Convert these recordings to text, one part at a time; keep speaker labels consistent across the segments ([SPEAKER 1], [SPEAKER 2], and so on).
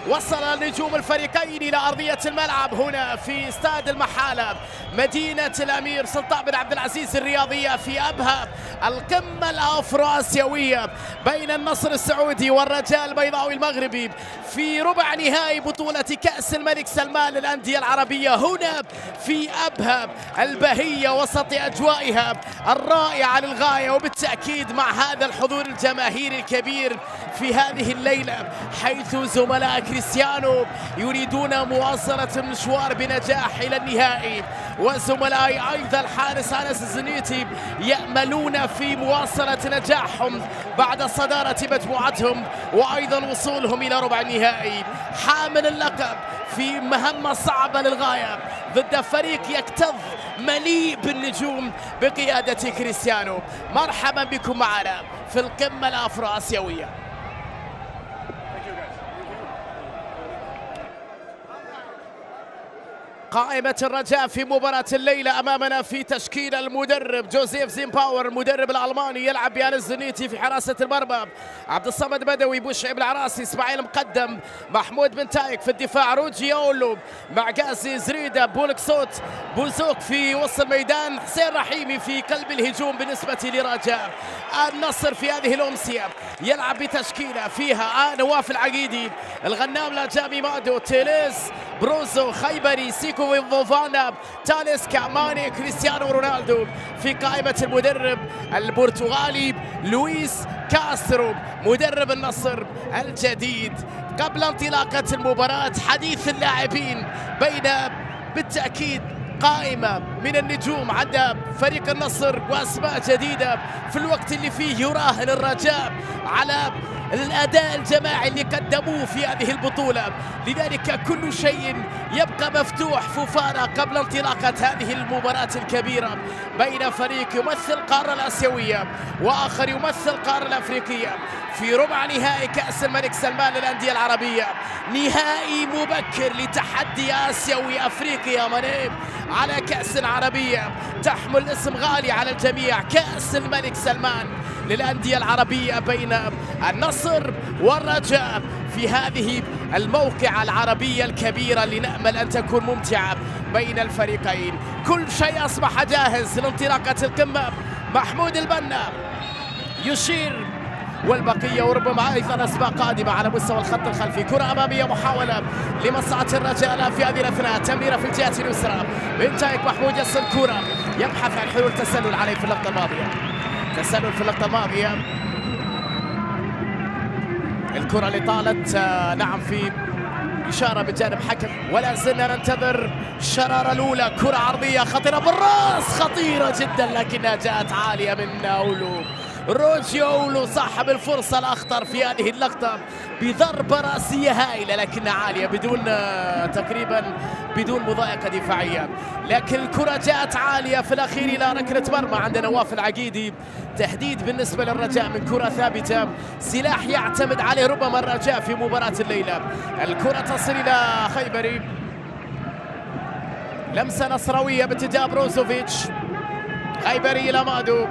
[SPEAKER 1] وصل نجوم الفريقين إلى أرضية الملعب هنا في استاد المحالة مدينة الأمير سلطان بن عبد العزيز الرياضية في أبها القمة الأفرو آسيوية بين النصر السعودي والرجاء البيضاوي المغربي في ربع نهائي بطولة كأس الملك سلمان للأندية العربية هنا في أبها البهية وسط أجوائها الرائعة للغاية، وبالتأكيد مع هذا الحضور الجماهيري الكبير في هذه الليلة، حيث زملاء كريستيانو يريدون مواصلة المشوار بنجاح إلى النهائي، وزملائي أيضا الحارس أنس الزنيتي يأملون في مواصلة نجاحهم بعد صدارة مجموعتهم وأيضا وصولهم إلى ربع النهائي، حامل اللقب في مهمة صعبة للغاية ضد فريق يكتظ مليء بالنجوم بقيادة كريستيانو. مرحبا بكم معنا في القمة الأفرو آسيوية. قائمة الرجاء في مباراة الليلة أمامنا في تشكيل المدرب جوزيف زيمباور المدرب الألماني، يلعب بيان الزنيتي في حراسة المرمى، عبد الصمد بدوي، بوشعيب العراسي، اسماعيل مقدم، محمود بن تايك في الدفاع، روجي يولو مع قاسي زريدة، بولك صوت بوزوك في وسط الميدان، حسين رحيمي في قلب الهجوم. بالنسبة لرجاء النصر في هذه الأمسية يلعب بتشكيلة فيها نواف العقيدي، الغنام لاجامي مادو، تيليز، بروزو، خيبري، سيكو فوفانا، تاليسكا، ماني، كريستيانو رونالدو. في قائمة المدرب البرتغالي لويس كاسترو مدرب النصر الجديد. قبل انطلاقة المباراة حديث اللاعبين بين بالتأكيد قائمة من النجوم عند فريق النصر وأسماء جديدة في الوقت اللي فيه يراهن الرجاء على الأداء الجماعي اللي قدموه في هذه البطولة، لذلك كل شيء يبقى مفتوح فوفانا قبل انطلاقة هذه المباراة الكبيرة بين فريق يمثل القارة الآسيوية وآخر يمثل القارة الأفريقية في ربع نهائي كأس الملك سلمان للأندية العربية. نهائي مبكر لتحدي آسيوي أفريقيا منيب على كأس عربية تحمل اسم غالي على الجميع، كأس الملك سلمان للأندية العربية بين النصر والرجاء في هذه الموقعة العربية الكبيرة اللي نأمل أن تكون ممتعة بين الفريقين. كل شيء أصبح جاهز لانطلاقة القمة. محمود البنا يشير والبقية وربما أيضا أسماء قادمة على مستوى الخط الخلفي. كرة أمامية محاولة لمصلحة الرجاء في هذه الأثناء، تمريرة في الجهة اليسرى، بن تايك محمود يصل كرة يبحث عن حلول تسلل عليه في اللقطة الماضية، تسلل في اللقطة الماضية. الكرة اللي طالت نعم في إشارة من جانب حكم، ولا زلنا ننتظر الشرارة الأولى. كرة عرضية خطيرة بالراس، خطيرة جدا لكنها جاءت عالية من أولو روجي أولو صاحب الفرصة الأخطر في هذه اللقطة بضربة رأسية هائلة لكنها عالية بدون تقريبا بدون مضايقة دفاعية، لكن الكرة جاءت عالية في الأخير إلى ركلة مرمى عند نواف العقيدي. تهديد بالنسبة للرجاء من كرة ثابتة، سلاح يعتمد عليه ربما الرجاء في مباراة الليلة. الكرة تصل إلى خيبري، لمسة نصراوية باتجاه بروزوفيتش، خيبري إلى مادو،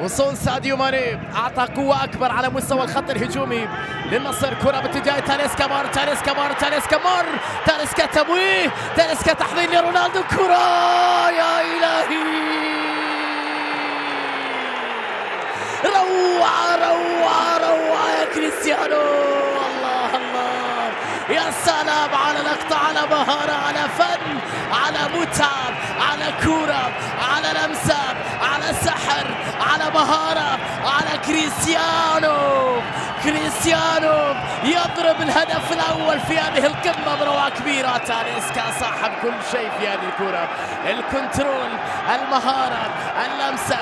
[SPEAKER 1] وصول ساديو ماني أعطى قوة أكبر على مستوى الخط الهجومي للنصر. كرة باتجاه تاليسكا مار، تاليسكا مار، تاليسكا مار، تاليسكا تمويه، تاليسكا تحضير لرونالدو، كرة يا إلهي، روعة روعة روعة يا كريستيانو، الله الله، يا سلام على لقطة، على مهارة، على فن، على متعة، على كرة، على لمسة، على سحر، على مهارة، على كريستيانو. كريستيانو يضرب الهدف الأول في هذه القمة بروعة كبيرة. تاليسكا صاحب كل شيء في هذه الكرة، الكنترول، المهارة، اللمسة،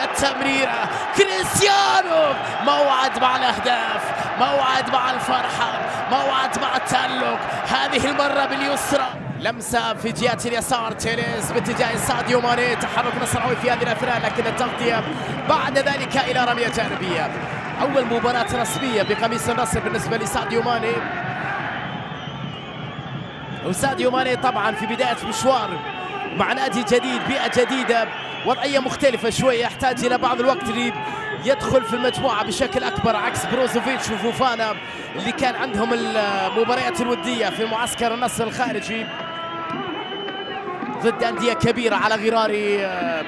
[SPEAKER 1] التمريرة. كريستيانو موعد مع الأهداف، موعد مع الفرحة، موعد مع التألق، هذه المرة باليسرى. لمسة في جهة اليسار، تيليز باتجاه ساديو ماني، تحرك نصراوي في هذه الأثناء لكن التغطية بعد ذلك إلى رمية جانبية. أول مباراة رسمية بقميص النصر بالنسبة لساديو ماني، وساديو ماني طبعا في بداية مشوار مع نادي جديد، بيئة جديدة، وضعية مختلفة شوية، يحتاج إلى بعض الوقت يدخل في المجموعة بشكل أكبر، عكس بروزوفيتش وفوفانا اللي كان عندهم المباريات الودية في معسكر النصر الخارجي ضد أندية كبيرة على غرار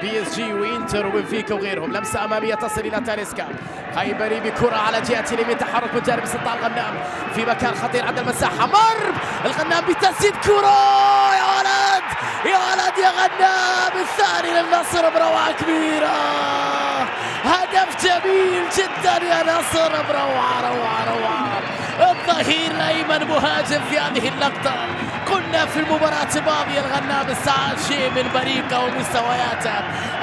[SPEAKER 1] بي اس جي وإنتر وبنفيكا وغيرهم. لمسة أمامية تصل إلى تاليسكا، خيبري بكرة على جهة اليمين، تحرك من جانب سلطان الغنام في مكان خطير عند المساحة، مر الغنام بتسديد كرة، يا ولد يا ولد يا غنام، الثاني للنصر بروعة كبيرة، هدف جميل جدا يا نصر، بروعة روعة روعة. الظهير الأيمن مهاجم في هذه اللقطة، قلنا في المباراة الماضية الغنام استعاد شيء من بريقه ومستوياته،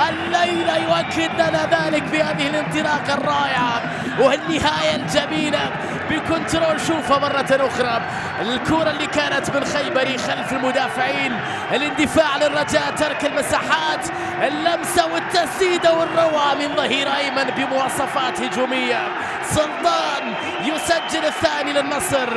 [SPEAKER 1] الليلة يؤكد لنا ذلك بهذه الانطلاقة الرائعة والنهاية الجميلة بكنترول. شوفها مرة أخرى، الكرة اللي كانت من خيبري خلف المدافعين، الاندفاع للرجاء، ترك المساحات، اللمسة والتسديدة والروعة من ظهير أيمن بمواصفات هجومية. سلطان يسجل الثاني للنصر،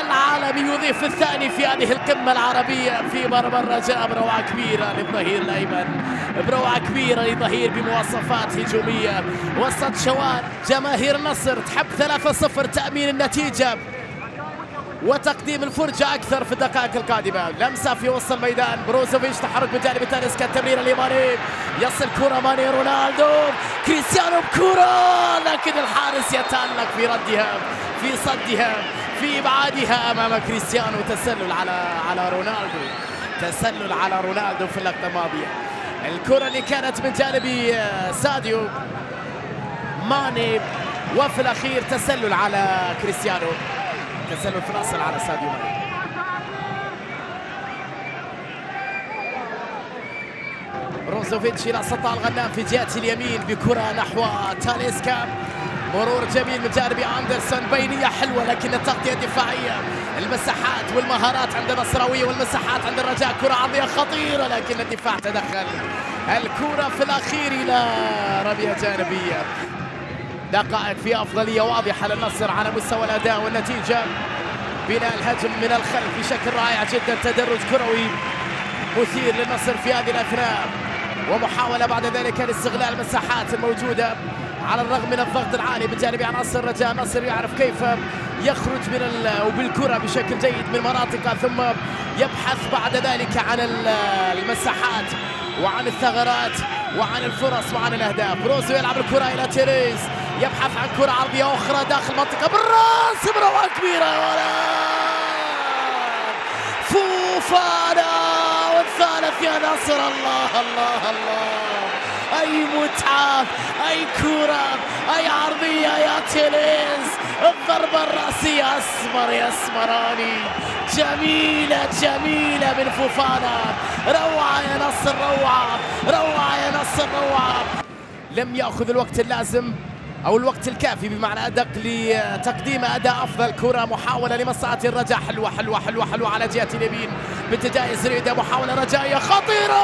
[SPEAKER 1] العالمي يضيف الثاني في هذه القمة العربية في مرمى الرجاء، بروعة كبيرة للظهير الأيمن، بروعة كبيرة لظهير بمواصفات هجومية وسط شوال. جماهير النصر تحب 3-0 تأمين النتيجة وتقديم الفرجة أكثر في الدقائق القادمة. لمسة في وسط الميدان، بروزوفيتش تحرك بجانب تاليسكا، التمرير اليماني، يصل كرة ماني رونالدو، كريستيانو بكرة، لكن الحارس يتألق في ردها في صدها في إبعادها أمام كريستيانو. تسلل على رونالدو، تسلل على رونالدو في اللقطة الماضية. الكرة اللي كانت من جانب ساديو ماني، وفي الأخير تسلل على كريستيانو، تسلل في الأصل على ساديو ماني. بروزوفيتش إلى سلطان الغنام في جهة اليمين بكرة نحو تاليسكا، مرور جميل من جانب أندرسون، بينية حلوة لكن التغطية الدفاعية، المساحات والمهارات عند النصراوية والمساحات عند الرجاء، كرة عرضية خطيرة لكن الدفاع تدخل. الكرة في الأخير إلى رمية جانبية. دقائق في أفضلية واضحة للنصر على مستوى الأداء والنتيجة، بناء الهجم من الخلف بشكل رائع جدا، تدرج كروي مثير للنصر في هذه الأثناء، ومحاولة بعد ذلك لاستغلال المساحات الموجودة على الرغم من الضغط العالي من جانب عناصر الرجاء. النصر يعرف كيف يخرج وبالكرة بشكل جيد من مناطقه، ثم يبحث بعد ذلك عن المساحات وعن الثغرات وعن الفرص وعن الأهداف. بروزو يلعب الكرة إلى تيريز، يبحث عن كرة عرضية أخرى داخل المنطقة بالراس، بروعة كبيرة يا ولد، فوفانا والثالث يا نصر. الله الله الله، أي متعة، أي كرة، أي عرضية يا تيريز، الضربة الرأسية أسمر يا اسمراني، جميلة جميلة من فوفانا، روعة يا نصر، روعة روعة يا نصر، روعة. لم يأخذ الوقت اللازم أو الوقت الكافي بمعنى أدق لتقديم أداء أفضل. كرة محاولة لمصلحة الرجاء، حلوة حلوة حلوة حلوة على جهة اليمين باتجاه زريدة، محاولة رجائية خطيرة،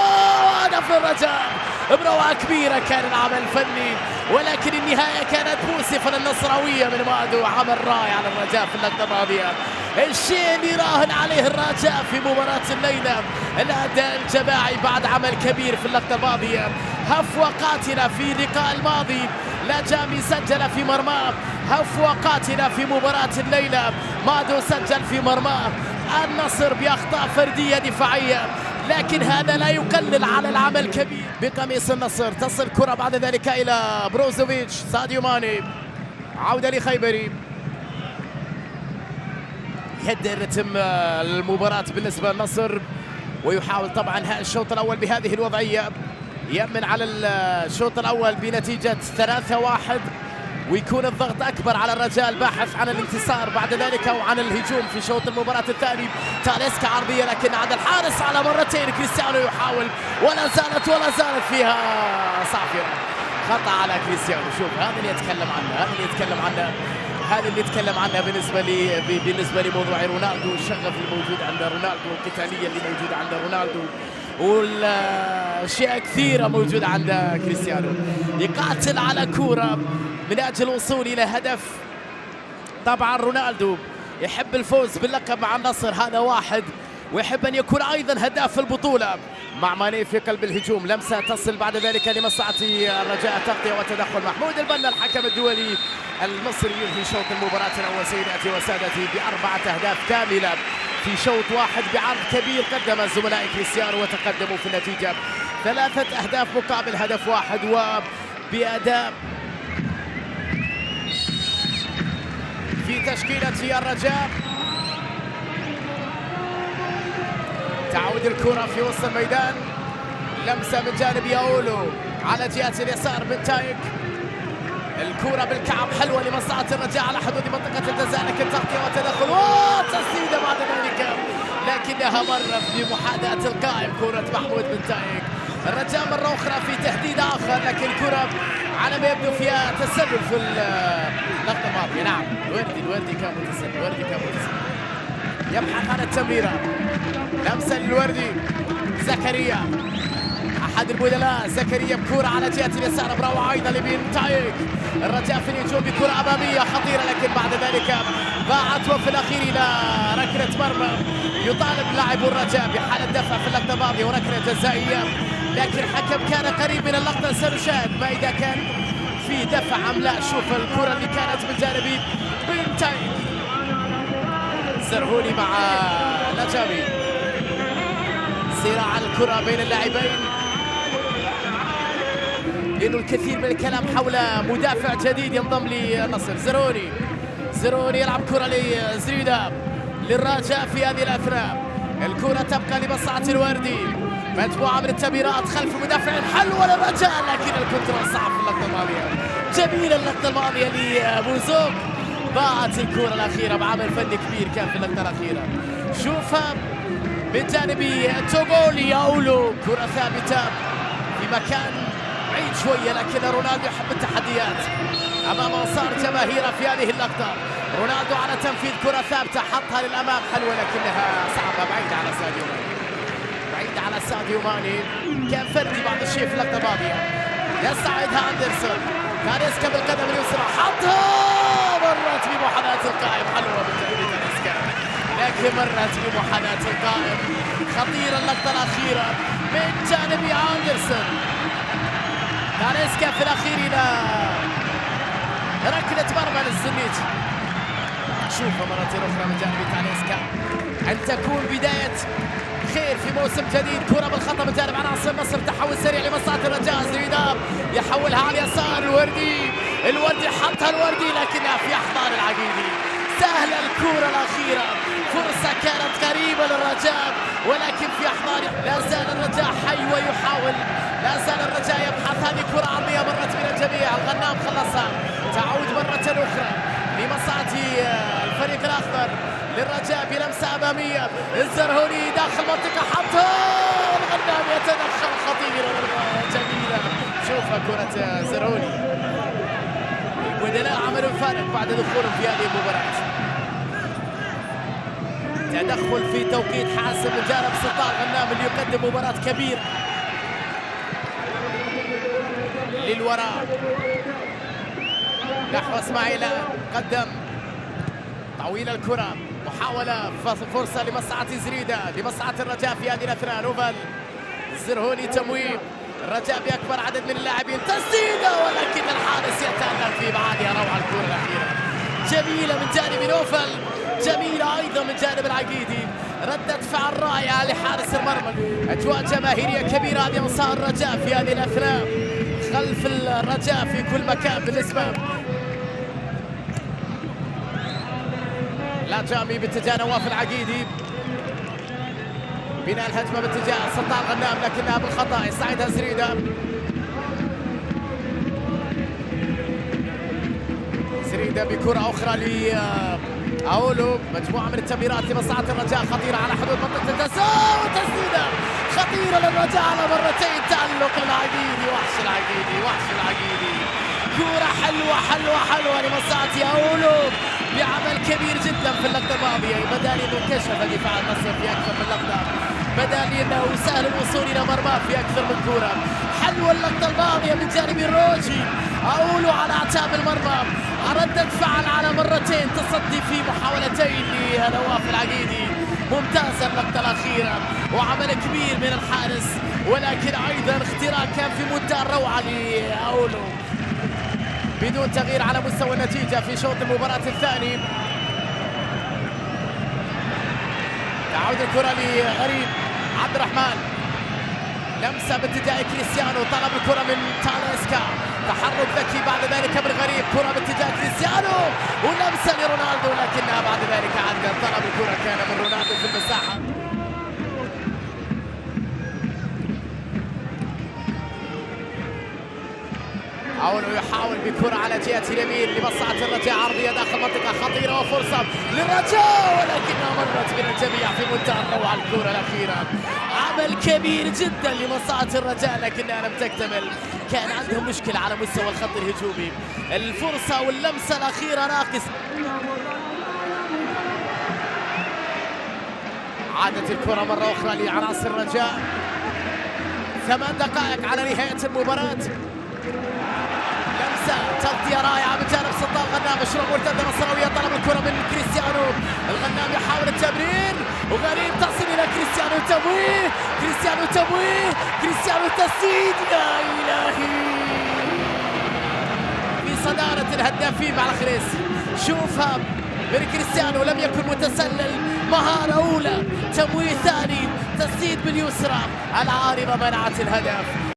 [SPEAKER 1] هدف الرجاء، بروعة كبيرة كان العمل الفني، ولكن النهاية كانت مؤسفة للنصراوية من مادو، عمل رائع على الرجاء في اللقطة الماضية. الشيء اللي راهن عليه الرجاء في مباراة الليلة الأداء الجماعي بعد عمل كبير في اللقطة الماضية. هفوة قاتلة في اللقاء الماضي، لا جامي سجل في مرماه، هفوة قاتلة في مباراة الليلة، مادو سجل في مرماه. النصر بأخطاء فردية دفاعية، لكن هذا لا يقلل على العمل الكبير بقميص النصر. تصل كرة بعد ذلك إلى بروزوفيتش، ساديو ماني، عودة لخيبري، يهدئ رتم المباراة بالنسبة للنصر، ويحاول طبعا انهاء الشوط الأول بهذه الوضعية، يأمن على الشوط الأول بنتيجة 3-1، ويكون الضغط أكبر على الرجاء الباحث عن الانتصار بعد ذلك وعن الهجوم في شوط المباراة الثاني. تاليسكا عرضية لكن عاد الحارس على مرتين، كريستيانو يحاول ولا زالت فيها صافية، خطأ على كريستيانو. شوف هذا اللي يتكلم عنه، بالنسبة لموضوع رونالدو، الشغف الموجود عند رونالدو، القتالية اللي موجودة عند رونالدو، والأشياء كثيرة موجودة عند كريستيانو. يقاتل على كورة من أجل الوصول إلى هدف. طبعا رونالدو يحب الفوز باللقب مع النصر، هذا واحد، ويحب أن يكون أيضا هداف البطولة مع ماني في قلب الهجوم. لمسة تصل بعد ذلك لمصلحة الرجاء، تغطية وتدخل محمود البنا الحكم الدولي المصري ينهي شوط المباراة الأول سيداتي وسادتي ب4 أهداف كاملة في شوط واحد بعرض كبير قدم الزملاء كريستيانو وتقدموا في النتيجة 3 أهداف مقابل هدف واحد، وبأداء في تشكيلة الرجاء. تعود الكرة في وسط الميدان، لمسة من جانب ياولو على جهة اليسار من تايك، الكرة بالكعب حلوة لمصلحة الرجاء على حدود منطقة الجزاء، لكن تغطية وتدخل وتسديدة بعد ذلك لكنها مرت بمحاذاة القائم كرة محمود بن تايك. الرجاء مرة أخرى في تهديد آخر، لكن كرة على ما يبدو فيها تسلل في اللقطة الماضية. نعم الوردي كان متسلل يبحث عن التمريرة، لمسة للوردي، زكريا أحد البدلاء، زكريا بكرة على جهة اليسار، براو أيضا لبن تايك. الرجاء في الهجوم بكرة أمامية خطيرة، لكن بعد ذلك ضاعت وفي الأخير إلى ركلة مرمى. يطالب لاعب الرجاء بحالة دفع في اللقطة الماضية وركلة جزائية، لكن الحكم كان قريب من اللقطة. سنشاهد ما إذا كان في دفع أم لا. شوف الكرة اللي كانت من جانب بن تايك، زرهوني مع نجامي، صراع الكرة بين اللاعبين، لأنه الكثير من الكلام حول مدافع جديد ينضم للنصر. زرهوني يلعب كرة لزريدة للرجاء في هذه الأثناء، الكرة تبقى لمصلحة الوردي، مجموعة من التمريرات خلف مدافع حلوة للرجاء، لكن الكنترول صعب في اللقطة الماضية. جميلة اللقطة الماضية لبوزوك، ضاعت الكرة الأخيرة بعمل فني كبير كان في اللقطة الأخيرة. شوفها من جانب توغولي ياولو، كرة ثابتة في مكان بعيد شوية، لكن رونالدو يحب التحديات أمام أنصار جماهيره في هذه اللقطة. رونالدو على تنفيذ كرة ثابتة حطها للأمام حلوة، لكنها صعبة بعيدة على ساديو ماني، كان فردي بعض الشيء في اللقطة الماضية. يستعيدها أندرسون، تاليسكا بالقدم اليسرى حطها، مرت بمحاذاة القائم، حلوة من جانب تاليسكا، لكن مرت بمحاذاة القائم. خطيرة اللقطة الأخيرة من جانب أندرسون، تاليسكا في الأخير إلى ركلة مرمى للزنيتي. شوفها مرة أخرى من جانب تاليسكا، أن تكون بداية خير في موسم جديد. كرة بالخطأ من جانب عناصر النصر، تحول سريع لمصلحة الرجاء، زريدة يحولها على اليسار، الوردي حطها لكنها في أحضان العقيدي. سهلة الكرة الأخيرة، فرصة كانت قريبة للرجاء ولكن في أحضان. لا زال الرجاء حي ويحاول، لا زال الرجاء يبحث. هذه كرة عرضية مرت من الجميع، الغنام خلصها، تعود مرة أخرى لمصلحة الفريق الأخضر للرجاء بلمسة أمامية. الزرهوني داخل منطقة حطها، الغنام يتدخل، خطيرة جميلة. شوفها كرة زرهوني، البدلاء عملوا فارق بعد دخولهم في هذه المباراة. تدخل في توقيت حاسم من جانب سلطان غنام اللي يقدم مباراة كبيرة للوراء نحو اسماعيل. قدم طويل الكرة، محاولة فرصة لمصلحة زريدة، لمصلحة الرجاء في هذه الأثناء. نوفل زرهوني تمويل، الرجاء بأكبر عدد من اللاعبين، تسديدة ولكن الحارس يتألق في بعدها. روعة الكرة الأخيرة، جميلة من جانب نوفل، جميلة أيضا من جانب العقيدي، ردة فعل رائعة لحارس المرمى. أجواء جماهيرية كبيرة هذه أنصار الرجاء في هذه الأثناء، خلف الرجاء في كل مكان بالنسبة. لا جامي باتجاه نواف العقيدي، بناء الهجمة باتجاه سلطان غنام لكنها بالخطأ، يستعيدها زريدة. زريدة بكرة أخرى لأولو، مجموعة من التمريرات لمصلحة الرجاء خطيرة على حدود منطقة الجزاء، وتسديدة خطيرة للرجاء على مرتين، تألق العقيدي، وحش العقيدي، كرة حلوة لمصلحة أولو بعمل كبير جدا في اللقطة الماضية. بدا لي انه انكشف دفاع النصر في اكثر من لقطة، بدا لي انه سهل الوصول الى مرماه في اكثر من كرة. حلوة اللقطة الماضية من جانب الروجي، اولو على اعتاب المرمى، ردة فعل على مرتين، تصدي في محاولتين لنواف العقيدي، ممتازة اللقطة الأخيرة وعمل كبير من الحارس، ولكن أيضا اختراق كان في منتهى الروعة لأولو بدون تغيير على مستوى النتيجة في شوط المباراة الثاني. تعود الكرة لغريب عبد الرحمن، لمسة باتجاه كريستيانو، طلب الكرة من تاليسكا، تحرك ذكي بعد ذلك من غريب، كرة باتجاه كريستيانو ولمسة لرونالدو، لكنها بعد ذلك عدت. طلب الكرة كان من رونالدو في المساحة. أولو يحاول بكرة على جهة اليمين لمصلحة الرجاء، عرضية داخل منطقة خطيرة وفرصة للرجاء، ولكنها مرت من الجميع في منتهى الروعة. الكرة الأخيرة عمل كبير جدا لمصلحة الرجاء لكنها لم تكتمل، كان عندهم مشكلة على مستوى الخط الهجومي. الفرصة واللمسة الأخيرة ناقص. عادت الكرة مرة أخرى لعناصر الرجاء، 8 دقائق على نهاية المباراة. لمسة تغطية رائعة بجانب سلطان الغنام، مشروع مرتدة نصراوية، طلب الكرة من كريستيانو، الغنام يحاول التمرير وغريب تصل إلى كريستيانو، تمويه كريستيانو، تمويه كريستيانو، تسديد، يا إلهي في صدارة الهدافين مع الخريس. شوفها من كريستيانو، لم يكن متسلل، مهارة أولى، تمويه ثاني، تسديد باليسرى، العارضة منعت الهدف.